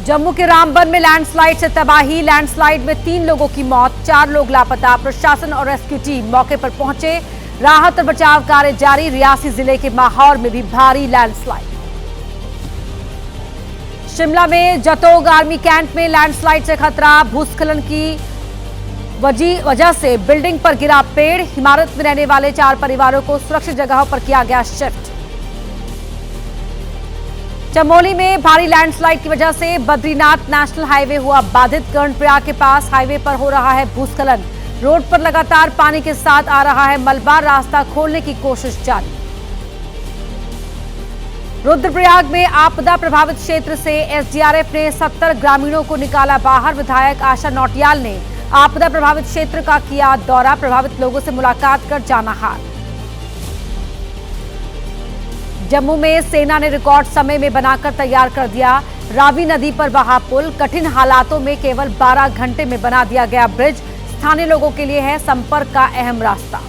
जम्मू के रामबन में लैंडस्लाइड से तबाही। लैंडस्लाइड में 3 लोगों की मौत, 4 लोग लापता। प्रशासन और रेस्क्यू टीम मौके पर पहुंचे। राहत और बचाव कार्य जारी। रियासी जिले के माहौर में भी भारी लैंडस्लाइड। शिमला में जतोग आर्मी कैंप में लैंडस्लाइड से खतरा। भूस्खलन की वजह से बिल्डिंग पर गिरा पेड़। इमारत में रहने वाले 4 परिवारों को सुरक्षित जगहों पर किया गया शिफ्ट। चमोली में भारी लैंडस्लाइड की वजह से बद्रीनाथ नेशनल हाईवे हुआ बाधित। कर्णप्रयाग के पास हाईवे पर हो रहा है भूस्खलन। रोड पर लगातार पानी के साथ आ रहा है मलबा। रास्ता खोलने की कोशिश जारी। रुद्रप्रयाग में आपदा प्रभावित क्षेत्र से एसडीआरएफ ने 70 ग्रामीणों को निकाला बाहर। विधायक आशा नौटियाल ने आपदा प्रभावित क्षेत्र का किया दौरा। प्रभावित लोगों से मुलाकात कर जाना हाल। जम्मू में सेना ने रिकॉर्ड समय में बनाकर तैयार कर दिया रावी नदी पर बहा पुल। कठिन हालातों में केवल 12 घंटे में बना दिया गया ब्रिज। स्थानीय लोगों के लिए है संपर्क का अहम रास्ता।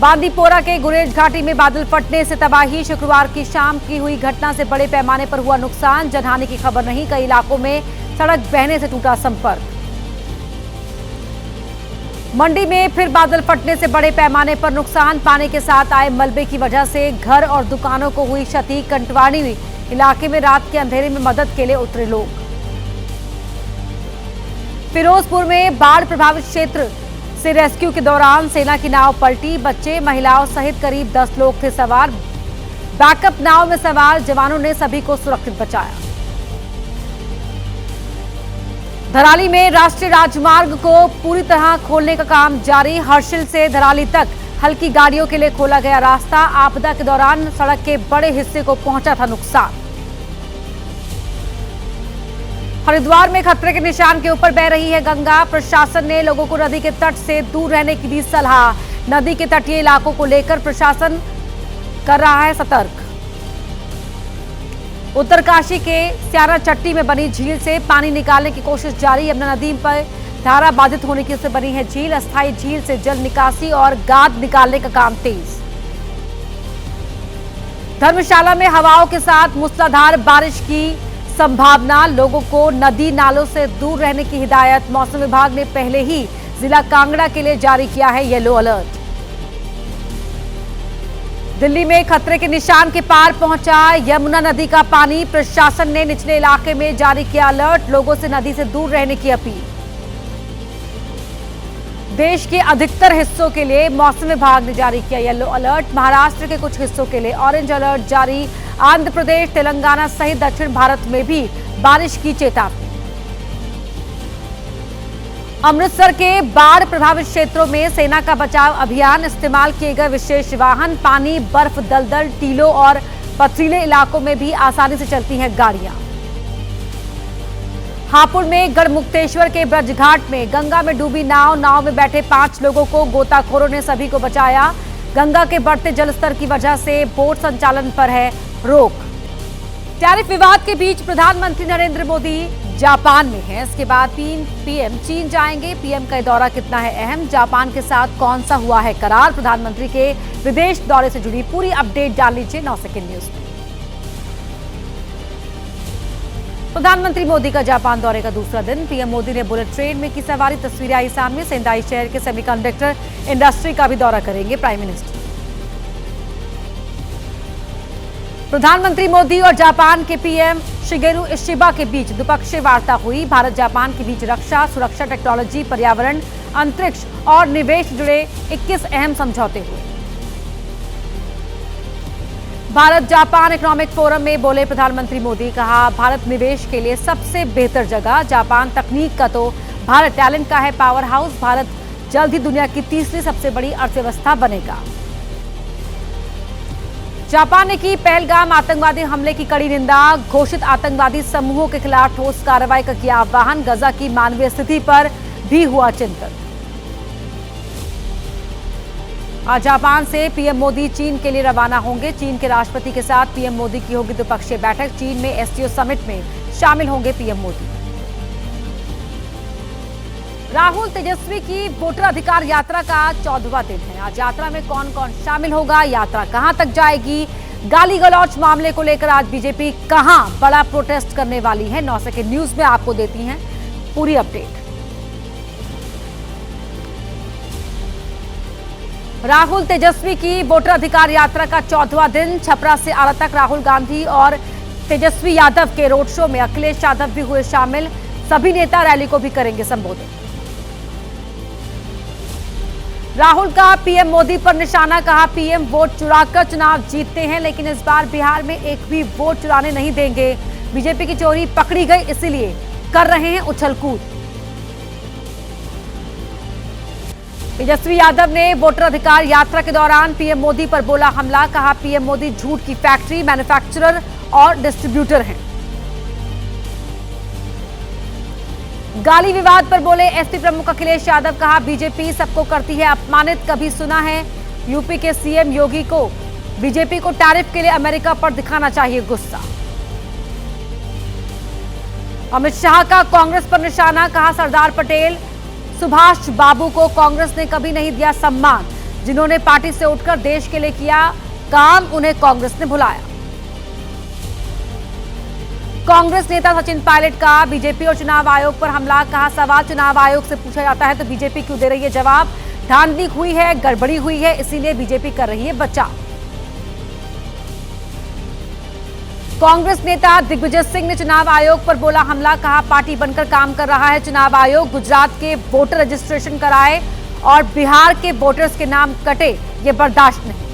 बांदीपोरा के गुरेज घाटी में बादल फटने से तबाही। शुक्रवार की शाम की हुई घटना से बड़े पैमाने पर हुआ नुकसान। जनहानि की खबर नहीं। कई इलाकों में सड़क बहने से टूटा संपर्क। मंडी में फिर बादल फटने से बड़े पैमाने पर नुकसान। पानी के साथ आए मलबे की वजह से घर और दुकानों को हुई क्षति। कंटवाणी इलाके में रात के अंधेरे में मदद के लिए उतरे लोग। फिरोजपुर में बाढ़ प्रभावित क्षेत्र से रेस्क्यू के दौरान सेना की नाव पलटी। बच्चे महिलाओं सहित करीब 10 लोग थे सवार। बैकअप नाव में सवार जवानों ने सभी को सुरक्षित बचाया। धराली में राष्ट्रीय राजमार्ग को पूरी तरह खोलने का काम जारी। हर्षिल से धराली तक हल्की गाड़ियों के लिए खोला गया रास्ता। आपदा के दौरान सड़क के बड़े हिस्से को पहुंचा था नुकसान। हरिद्वार में खतरे के निशान के ऊपर बह रही है गंगा। प्रशासन ने लोगों को नदी के तट से दूर रहने की दी सलाह। नदी के तटीय इलाकों को लेकर प्रशासन कर रहा है सतर्क। उत्तरकाशी के स्याना चट्टी में बनी झील से पानी निकालने की कोशिश जारी। यमुना नदी पर धारा बाधित होने की से बनी है झील। अस्थायी झील से जल निकासी और गाद निकालने का काम तेज। धर्मशाला में हवाओं के साथ मूसलाधार बारिश की संभावना। लोगों को नदी नालों से दूर रहने की हिदायत। मौसम विभाग ने पहले ही जिला कांगड़ा के लिए जारी किया है येलो अलर्ट। दिल्ली में खतरे के निशान के पार पहुंचा यमुना नदी का पानी। प्रशासन ने निचले इलाके में जारी किया अलर्ट। लोगों से नदी से दूर रहने की अपील। देश के अधिकतर हिस्सों के लिए मौसम विभाग ने जारी किया येलो अलर्ट। महाराष्ट्र के कुछ हिस्सों के लिए ऑरेंज अलर्ट जारी। आंध्र प्रदेश, तेलंगाना सहित दक्षिण भारत में भी बारिश की चेतावनी। अमृतसर के बाढ़ प्रभावित क्षेत्रों में सेना का बचाव अभियान। इस्तेमाल किए गए विशेष वाहन। पानी, बर्फ, दलदल, टीलों और पथरीले इलाकों में भी आसानी से चलती हैं गाड़ियां। हापुड़ में गढ़मुक्तेश्वर के ब्रजघाट में गंगा में डूबी नाव में बैठे 5 लोगों को गोताखोरों ने सभी को बचाया। गंगा के बढ़ते जलस्तर की वजह से बोट संचालन पर है रोक। टैरिफ विवाद के बीच प्रधानमंत्री नरेंद्र मोदी जापान में हैं। इसके बाद पीएम चीन जाएंगे। पीएम का दौरा कितना है अहम, जापान के साथ कौन सा हुआ है करार। प्रधानमंत्री के विदेश दौरे से जुड़ी पूरी अपडेट डाल लीजिए 9 सेकंड न्यूज में। प्रधानमंत्री मोदी का जापान दौरे का दूसरा दिन। पीएम मोदी ने बुलेट ट्रेन में की सवारी। तस्वीरें आई सामने। सेंदाई शहर के सेमीकंडक्टर इंडस्ट्री का भी दौरा करेंगे प्राइम मिनिस्टर। प्रधानमंत्री मोदी और जापान के पीएम शिगेरू इशिबा के बीच द्विपक्षीय वार्ता हुई। भारत जापान के बीच रक्षा, सुरक्षा, टेक्नोलॉजी, पर्यावरण, अंतरिक्ष और निवेश जुड़े 21 अहम समझौते हुए। भारत जापान इकोनॉमिक फोरम में बोले प्रधानमंत्री मोदी। कहा भारत निवेश के लिए सबसे बेहतर जगह। जापान तकनीक का तो भारत टैलेंट का है पावर हाउस। भारत जल्द ही दुनिया की तीसरी सबसे बड़ी अर्थव्यवस्था बनेगा। जापान ने की पहलगाम आतंकवादी हमले की कड़ी निंदा। घोषित आतंकवादी समूहों के खिलाफ ठोस कार्रवाई का किया आह्वान। गजा की मानवीय स्थिति पर भी हुआ चिंतन। आज जापान से पीएम मोदी चीन के लिए रवाना होंगे। चीन के राष्ट्रपति के साथ पीएम मोदी की होगी द्विपक्षीय बैठक। चीन में एससीओ समिट में शामिल होंगे पीएम मोदी। राहुल तेजस्वी की वोटर अधिकार यात्रा का 14वां दिन है। आज यात्रा में कौन कौन शामिल होगा, यात्रा कहां तक जाएगी, गाली गलौच मामले को लेकर आज बीजेपी कहां बड़ा प्रोटेस्ट करने वाली है, 9 सेकंड न्यूज में आपको देती हैं पूरी अपडेट। राहुल तेजस्वी की वोटर अधिकार यात्रा का 14वां दिन, छपरा से आरा तक राहुल गांधी और तेजस्वी यादव के रोड शो में अखिलेश यादव भी हुए शामिल। सभी नेता रैली को भी करेंगे संबोधित। राहुल का पीएम मोदी पर निशाना, कहा पीएम वोट चुराकर चुनाव जीतते हैं लेकिन इस बार बिहार में एक भी वोट चुराने नहीं देंगे। बीजेपी की चोरी पकड़ी गई इसीलिए कर रहे हैं उछलकूद। तेजस्वी यादव ने वोटर अधिकार यात्रा के दौरान पीएम मोदी पर बोला हमला, कहा पीएम मोदी झूठ की फैक्ट्री, मैन्युफैक्चरर और डिस्ट्रीब्यूटर हैं। गाली विवाद पर बोले एसपी प्रमुख अखिलेश यादव, कहा बीजेपी सबको करती है अपमानित, कभी सुना है यूपी के सीएम योगी को बीजेपी को टैरिफ के लिए अमेरिका पर दिखाना चाहिए गुस्सा। अमित शाह का कांग्रेस पर निशाना, कहा सरदार पटेल सुभाष बाबू को कांग्रेस ने कभी नहीं दिया सम्मान, जिन्होंने पार्टी से उठकर देश के लिए किया काम उन्हें कांग्रेस ने भुलाया। कांग्रेस नेता सचिन पायलट का बीजेपी और चुनाव आयोग पर हमला, कहा सवाल चुनाव आयोग से पूछा जाता है तो बीजेपी क्यों दे रही है जवाब, धांधली हुई है, गड़बड़ी हुई है, इसीलिए बीजेपी कर रही है बचाव। कांग्रेस नेता दिग्विजय सिंह ने चुनाव आयोग पर बोला हमला, कहा पार्टी बनकर काम कर रहा है चुनाव आयोग, गुजरात के वोटर रजिस्ट्रेशन कराए और बिहार के वोटर्स के नाम कटे, ये बर्दाश्त नहीं।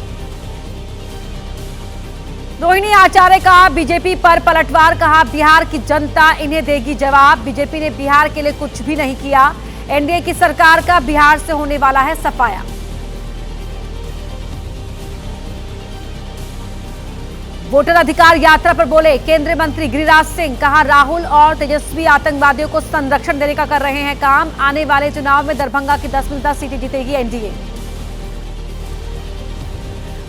रोहिणी आचार्य का बीजेपी पर पलटवार, कहा बिहार की जनता इन्हें देगी जवाब, बीजेपी ने बिहार के लिए कुछ भी नहीं किया, एनडीए की सरकार का बिहार से होने वाला है सफाया। वोटर अधिकार यात्रा पर बोले केंद्रीय मंत्री गिरिराज सिंह, कहा राहुल और तेजस्वी आतंकवादियों को संरक्षण देने का कर रहे हैं काम, आने वाले चुनाव में दरभंगा की 10 में 10 सीटें जीतेगी एनडीए।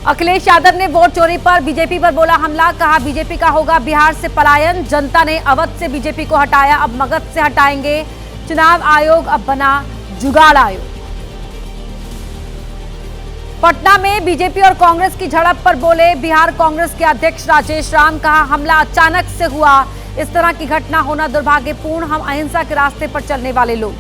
अखिलेश यादव ने वोट चोरी पर बीजेपी पर बोला हमला, कहा बीजेपी का होगा बिहार से पलायन, जनता ने अवध से बीजेपी को हटाया, अब मगध से हटाएंगे, चुनाव आयोग अब बना जुगाड़ आयोग। पटना में बीजेपी और कांग्रेस की झड़प पर बोले बिहार कांग्रेस के अध्यक्ष राजेश राम, कहा हमला अचानक से हुआ, इस तरह की घटना होना दुर्भाग्यपूर्ण, हम अहिंसा के रास्ते पर चलने वाले लोग।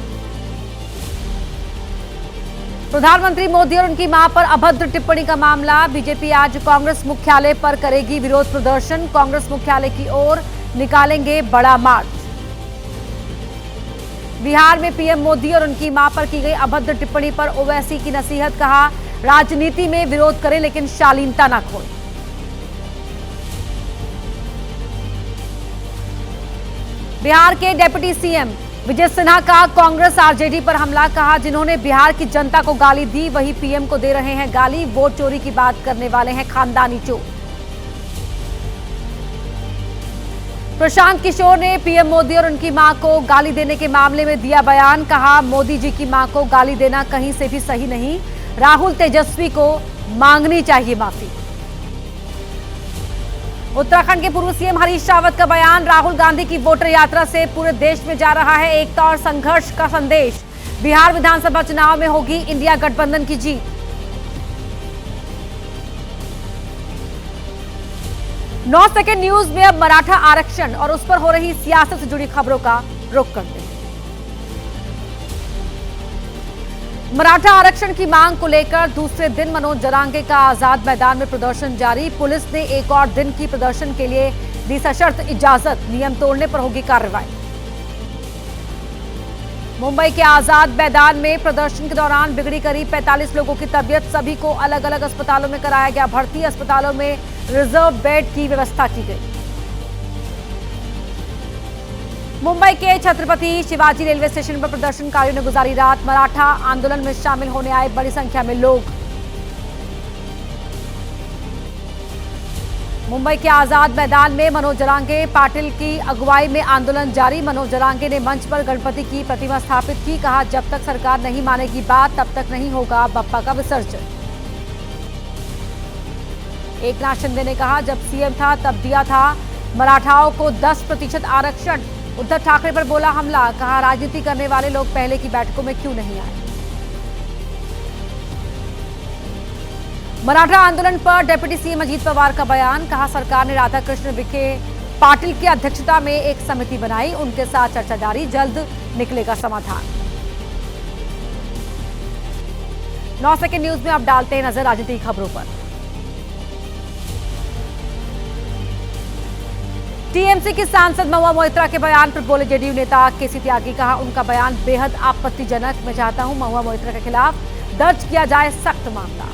प्रधानमंत्री मोदी और उनकी मां पर अभद्र टिप्पणी का मामला, बीजेपी आज कांग्रेस मुख्यालय पर करेगी विरोध प्रदर्शन, कांग्रेस मुख्यालय की ओर निकालेंगे बड़ा मार्च। बिहार में पीएम मोदी और उनकी मां पर की गई अभद्र टिप्पणी पर ओवैसी की नसीहत, कहा राजनीति में विरोध करें लेकिन शालीनता ना खोएं। बिहार के डिप्टी सीएम विजय सिन्हा का कांग्रेस आरजेडी पर हमला, कहा जिन्होंने बिहार की जनता को गाली दी वही पीएम को दे रहे हैं गाली, वोट चोरी की बात करने वाले हैं खानदानी चोर। प्रशांत किशोर ने पीएम मोदी और उनकी मां को गाली देने के मामले में दिया बयान, कहा मोदी जी की मां को गाली देना कहीं से भी सही नहीं, राहुल तेजस्वी को मांगनी चाहिए माफी। उत्तराखंड के पूर्व सीएम हरीश रावत का बयान, राहुल गांधी की वोटर यात्रा से पूरे देश में जा रहा है एकता और संघर्ष का संदेश, बिहार विधानसभा चुनाव में होगी इंडिया गठबंधन की जीत। 9 सेकंड न्यूज में अब मराठा आरक्षण और उस पर हो रही सियासत से जुड़ी खबरों का रुख करते हैं। मराठा आरक्षण की मांग को लेकर दूसरे दिन मनोज जरांगे का आजाद मैदान में प्रदर्शन जारी, पुलिस ने एक और दिन की प्रदर्शन के लिए दी सशर्त इजाजत, नियम तोड़ने पर होगी कार्रवाई। मुंबई के आजाद मैदान में प्रदर्शन के दौरान बिगड़ी करीब 45 लोगों की तबीयत, सभी को अलग अलग अस्पतालों में कराया गया भर्ती, अस्पतालों में रिजर्व बेड की व्यवस्था की गई। मुंबई के छत्रपति शिवाजी रेलवे स्टेशन पर प्रदर्शनकारियों ने गुजारी रात, मराठा आंदोलन में शामिल होने आए बड़ी संख्या में लोग। मुंबई के आजाद मैदान में मनोज जरांगे पाटिल की अगुवाई में आंदोलन जारी, मनोज जरांगे ने मंच पर गणपति की प्रतिमा स्थापित की, कहा जब तक सरकार नहीं मानेगी बात तब तक नहीं होगा बप्पा का विसर्जन। एकनाथ शिंदे ने कहा जब सीएम था तब दिया था मराठाओं को 10% आरक्षण, उद्धव ठाकरे पर बोला हमला, कहा राजनीति करने वाले लोग पहले की बैठकों में क्यों नहीं आए। मराठा आंदोलन पर डिप्टी सीएम अजीत पवार का बयान, कहा सरकार ने राधाकृष्ण विखे पाटिल की अध्यक्षता में एक समिति बनाई, उनके साथ चर्चा जारी, जल्द निकलेगा समाधान। 9 सेकंड न्यूज में अब डालते हैं नजर राजनीतिक खबरों पर। टीएमसी की सांसद महुआ मोइत्रा के बयान पर बोले जेडीयू नेता केसी त्यागी, कहा उनका बयान बेहद आपत्तिजनक, मैं चाहता हूं महुआ मोइत्रा के खिलाफ दर्ज किया जाए सख्त मामला।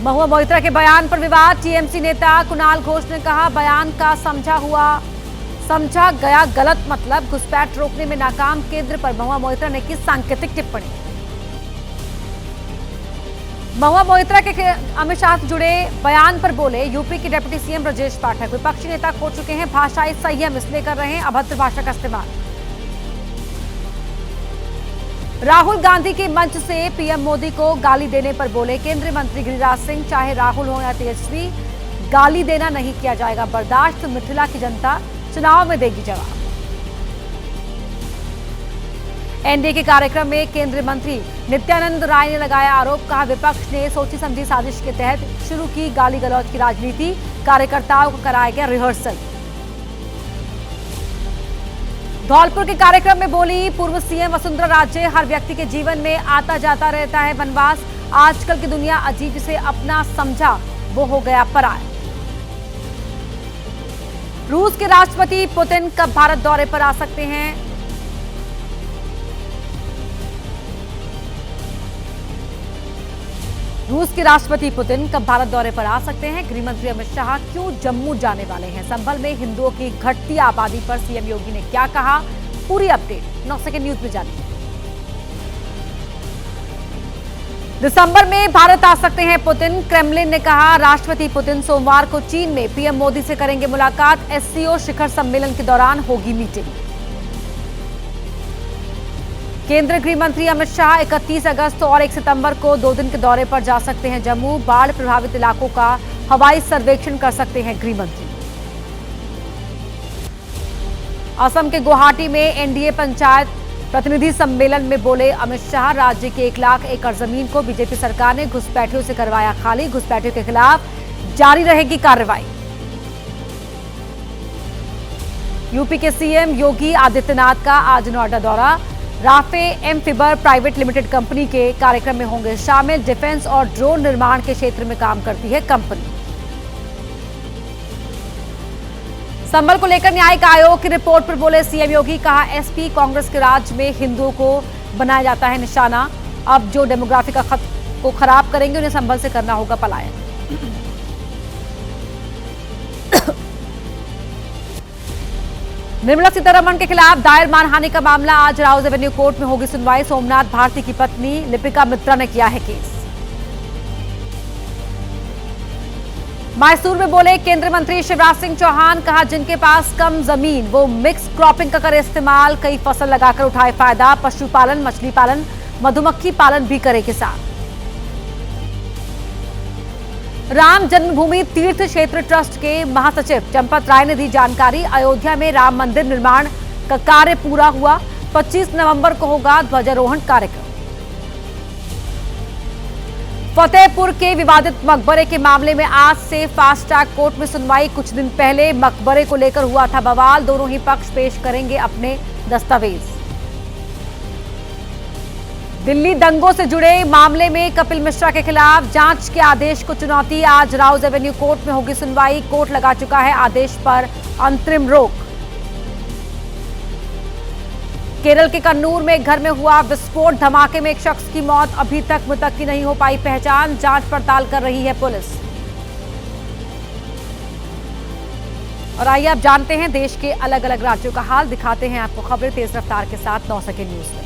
महुआ मोइत्रा के बयान पर विवाद, टीएमसी नेता कुणाल घोष ने कहा बयान का समझा गया गलत मतलब, घुसपैठ रोकने में नाकाम केंद्र पर महुआ मोइत्रा ने की सांकेतिक टिप्पणी। महुआ मोइत्रा के अमित शाह से जुड़े बयान पर बोले यूपी के डिप्टी सीएम ब्रजेश पाठक, विपक्षी नेता खो चुके हैं भाषाई संयम, इसलिए कर रहे हैं अभद्र भाषा का इस्तेमाल। राहुल गांधी के मंच से पीएम मोदी को गाली देने पर बोले केंद्रीय मंत्री गिरिराज सिंह, चाहे राहुल हो या तेजस्वी, गाली देना नहीं किया जाएगा बर्दाश्त, मिथिला की जनता चुनाव में देगी जवाब। एनडीए के कार्यक्रम में केंद्रीय मंत्री नित्यानंद राय ने लगाया आरोप, कहा विपक्ष ने सोची समझी साजिश के तहत शुरू की गाली गलौज की राजनीति, कार्यकर्ताओं को कराया गया रिहर्सल। धौलपुर के कार्यक्रम में बोली पूर्व सीएम वसुंधरा राजे, हर व्यक्ति के जीवन में आता जाता रहता है वनवास, आजकल की दुनिया अजीब, जिसे अपना समझा वो हो गया पराया। रूस के राष्ट्रपति पुतिन कब भारत दौरे पर आ सकते हैं? रूस के राष्ट्रपति पुतिन कब भारत दौरे पर आ सकते हैं? गृहमंत्री अमित शाह क्यों जम्मू जाने वाले हैं? संभल में हिंदुओं की घटती आबादी पर सीएम योगी ने क्या कहा? पूरी अपडेट 9 सेकंड न्यूज में जानिए। दिसंबर में भारत आ सकते हैं पुतिन, क्रेमलिन ने कहा राष्ट्रपति पुतिन सोमवार को चीन में पीएम मोदी से करेंगे मुलाकात, एससीओ शिखर सम्मेलन के दौरान होगी मीटिंग। केंद्रीय गृह मंत्री अमित शाह 31 अगस्त और 1 सितंबर को 2 दिन के दौरे पर जा सकते हैं जम्मू, बाढ़ प्रभावित इलाकों का हवाई सर्वेक्षण कर सकते हैं गृह मंत्री। असम के गुवाहाटी में एनडीए पंचायत प्रतिनिधि सम्मेलन में बोले अमित शाह, राज्य के 1 लाख एकड़ जमीन को बीजेपी सरकार ने घुसपैठियों से करवाया खाली, घुसपैठियों के खिलाफ जारी रहेगी कार्रवाई। यूपी के सीएम योगी आदित्यनाथ का आज नोएडा दौरा, राफे एम्फिबर प्राइवेट लिमिटेड कंपनी के कार्यक्रम में होंगे शामिल, डिफेंस और ड्रोन निर्माण के क्षेत्र में काम करती है कंपनी। संभल को लेकर न्यायिक आयोग की रिपोर्ट पर बोले सीएम योगी, कहा एसपी कांग्रेस के राज में हिंदुओं को बनाया जाता है निशाना, अब जो डेमोग्राफी का खत को खराब करेंगे उन्हें संभल से करना होगा पलायन। निर्मला सीतारमण के खिलाफ दायर मानहानि का मामला, आज राउज एवेन्यू कोर्ट में होगी सुनवाई, सोमनाथ भारती की पत्नी लिपिका मित्रा ने किया है केस। मैसूर में बोले केंद्रीय मंत्री शिवराज सिंह चौहान, कहा जिनके पास कम जमीन वो मिक्स क्रॉपिंग का करे इस्तेमाल, कई फसल लगाकर उठाए फायदा, पशुपालन, मछली पालन, मधुमक्खी पालन भी करे किसान। राम जन्मभूमि तीर्थ क्षेत्र ट्रस्ट के महासचिव चंपत राय ने दी जानकारी, अयोध्या में राम मंदिर निर्माण का कार्य पूरा हुआ, 25 नवंबर को होगा ध्वजारोहण कार्यक्रम। फतेहपुर के विवादित मकबरे के मामले में आज से फास्ट ट्रैक कोर्ट में सुनवाई, कुछ दिन पहले मकबरे को लेकर हुआ था बवाल, दोनों ही पक्ष पेश करेंगे अपने दस्तावेज। दिल्ली दंगों से जुड़े मामले में कपिल मिश्रा के खिलाफ जांच के आदेश को चुनौती, आज राउज एवेन्यू कोर्ट में होगी सुनवाई, कोर्ट लगा चुका है आदेश पर अंतरिम रोक। केरल के कन्नूर में एक घर में हुआ विस्फोट, धमाके में एक शख्स की मौत, अभी तक मृतक की नहीं हो पाई पहचान, जांच पड़ताल कर रही है पुलिस। और आइए आप जानते हैं देश के अलग अलग राज्यों का हाल, दिखाते हैं आपको खबरें तेज रफ्तार के साथ 9 सेकंड न्यूज में।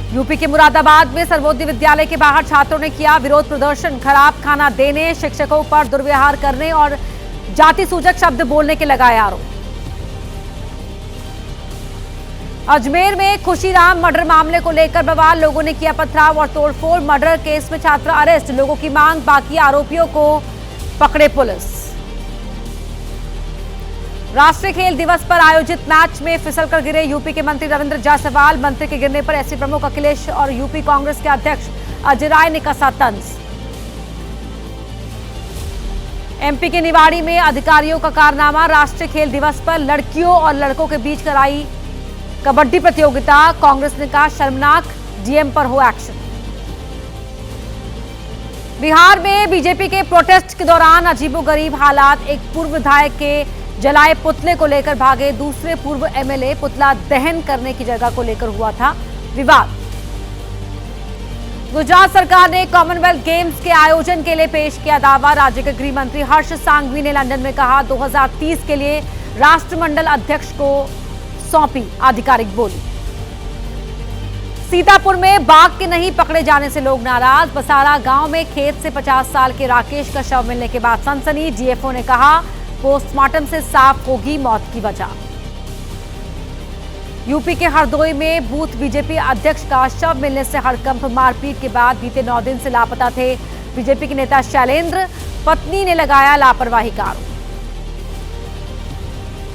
यूपी के मुरादाबाद में सर्वोदय विद्यालय के बाहर छात्रों ने किया विरोध प्रदर्शन, खराब खाना देने, शिक्षकों पर दुर्व्यवहार करने और जाति सूचक शब्द बोलने के लगाए आरोप। अजमेर में खुशीराम मर्डर मामले को लेकर बवाल, लोगों ने किया पथराव और तोड़फोड़, मर्डर केस में छात्र अरेस्ट, लोगों की मांग बाकी आरोपियों को पकड़े पुलिस। राष्ट्रीय खेल दिवस पर आयोजित मैच में फिसलकर गिरे यूपी के मंत्री रविंद्र जायसवाल। मंत्री के गिरने पर एसपी प्रमुख अखिलेश और यूपी कांग्रेस के अध्यक्ष अजय राय ने कसा तंज। एमपी के निवाड़ी में अधिकारियों का कारनामा। राष्ट्रीय खेल दिवस पर लड़कियों और लड़कों के बीच कराई कबड्डी प्रतियोगिता। कांग्रेस ने कहा शर्मनाक, डीएम पर हो एक्शन। बिहार में बीजेपी के प्रोटेस्ट के दौरान अजीबोगरीब हालात। एक पूर्व विधायक के जलाए पुतले को लेकर भागे दूसरे पूर्व एमएलए। पुतला दहन करने की जगह को लेकर हुआ था विवाद। गुजरात सरकार ने कॉमनवेल्थ गेम्स के आयोजन के लिए पेश किया दावा। राज्य के गृह मंत्री हर्ष सांघवी ने लंदन में कहा 2030 के लिए राष्ट्रमंडल अध्यक्ष को सौंपी आधिकारिक बोली। सीतापुर में बाघ के नहीं पकड़े जाने से लोग नाराज। बसारा गांव में खेत से 50 साल के राकेश का शव मिलने के बाद सनसनी। डीएफओ ने कहा पोस्टमार्टम से साफ होगी मौत की वजह। यूपी के हरदोई में बूथ बीजेपी अध्यक्ष का शव मिलने से हड़कंप। मारपीट के बाद बीते 9 दिन से लापता थे बीजेपी के नेता शैलेंद्र। पत्नी ने लगाया लापरवाही का आरोप।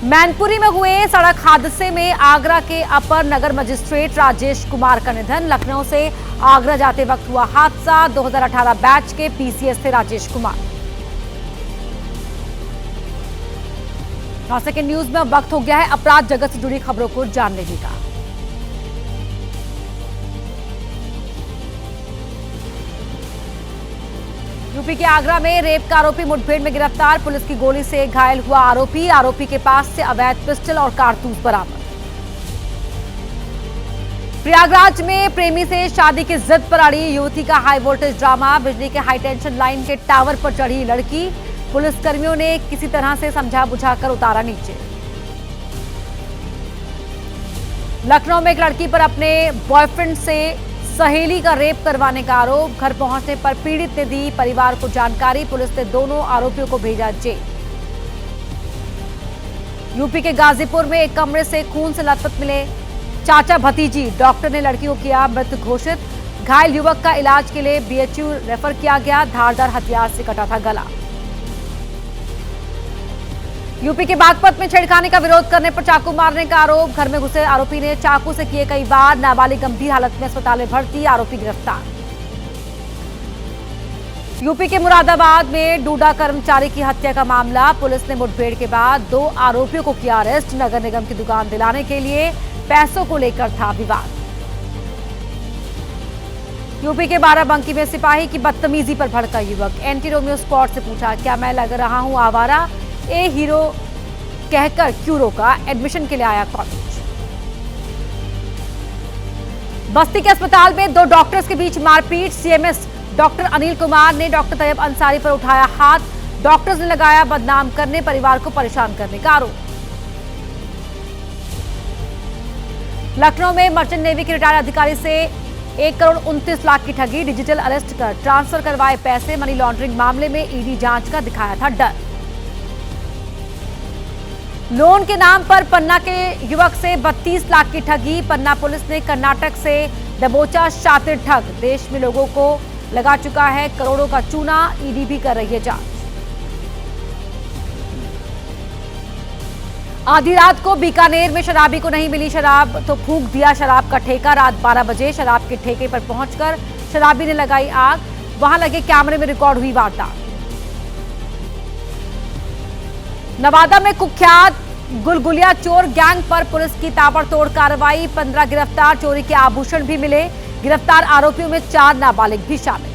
मैनपुरी में हुए सड़क हादसे में आगरा के अपर नगर मजिस्ट्रेट राजेश कुमार का निधन। लखनऊ से आगरा जाते वक्त हुआ हादसा। 2018 बैच के पीसीएस थे राजेश कुमार। 9 सेकंड न्यूज में अब वक्त हो गया है अपराध जगत से जुड़ी खबरों को जानने का। यूपी के आगरा में रेप का आरोपी मुठभेड़ में गिरफ्तार। पुलिस की गोली से घायल हुआ आरोपी। आरोपी के पास से अवैध पिस्टल और कारतूस बरामद। प्रयागराज में प्रेमी से शादी की जिद पर अड़ी युवती का हाई वोल्टेज ड्रामा। बिजली के हाई टेंशन लाइन के टावर पर चढ़ी लड़की। पुलिसकर्मियों ने किसी तरह से समझा बुझाकर उतारा नीचे। लखनऊ में एक लड़की पर अपने बॉयफ्रेंड से सहेली का रेप करवाने का आरोप। घर पहुंचने पर पीड़ित ने दी परिवार को जानकारी। पुलिस ने दोनों आरोपियों को भेजा जेल। यूपी के गाजीपुर में एक कमरे से खून से लथपथ मिले चाचा भतीजी। डॉक्टर ने लड़की को किया मृत घोषित। घायल युवक का इलाज के लिए बीएचयू रेफर किया गया। धारदार हथियार से कटा था गला। यूपी के बागपत में छेड़खानी का विरोध करने पर चाकू मारने का आरोप। घर में घुसे आरोपी ने चाकू से किए कई वार। नाबालिग गंभीर हालत में अस्पताल में भर्ती। आरोपी गिरफ्तार। यूपी के मुरादाबाद में डूडा कर्मचारी की हत्या का मामला। पुलिस ने मुठभेड़ के बाद 2 आरोपियों को किया अरेस्ट। नगर निगम की दुकान दिलाने के लिए पैसों को लेकर था विवाद। यूपी के बाराबंकी में सिपाही की बदतमीजी पर भड़का युवक। एंटी रोमियो स्क्वाड से पूछा क्या मैं लग रहा हूं आवारा। ए हीरो कहकर क्यों रोका। एडमिशन के लिए आया कॉलेज। बस्ती के अस्पताल में 2 डॉक्टर्स के बीच मारपीट। सीएमएस डॉक्टर अनिल कुमार ने डॉक्टर तैयब अंसारी पर उठाया हाथ। डॉक्टर्स ने लगाया बदनाम करने परिवार को परेशान करने का आरोप। लखनऊ में मर्चेंट नेवी के रिटायर्ड अधिकारी से 1 करोड़ 29 लाख की ठगी। डिजिटल अरेस्ट कर ट्रांसफर करवाए पैसे। मनी लॉन्ड्रिंग मामले में ईडी जांच का दिखाया था डर। लोन के नाम पर पन्ना के युवक से 32 लाख की ठगी। पन्ना पुलिस ने कर्नाटक से दबोचा शातिर ठग। देश में लोगों को लगा चुका है करोड़ों का चूना। ईडी भी कर रही है जांच। आधी रात को बीकानेर में शराबी को नहीं मिली शराब तो फूंक दिया शराब का ठेका। रात 12 बजे शराब के ठेके पर पहुंचकर शराबी ने लगाई आग। वहां लगे कैमरे में रिकॉर्ड हुई वारदात। नवादा में कुख्यात गुलगुलिया चोर गैंग पर पुलिस की ताबड़तोड़ कार्रवाई। 15 गिरफ्तार। चोरी के आभूषण भी मिले। गिरफ्तार आरोपियों में 4 नाबालिग भी शामिल।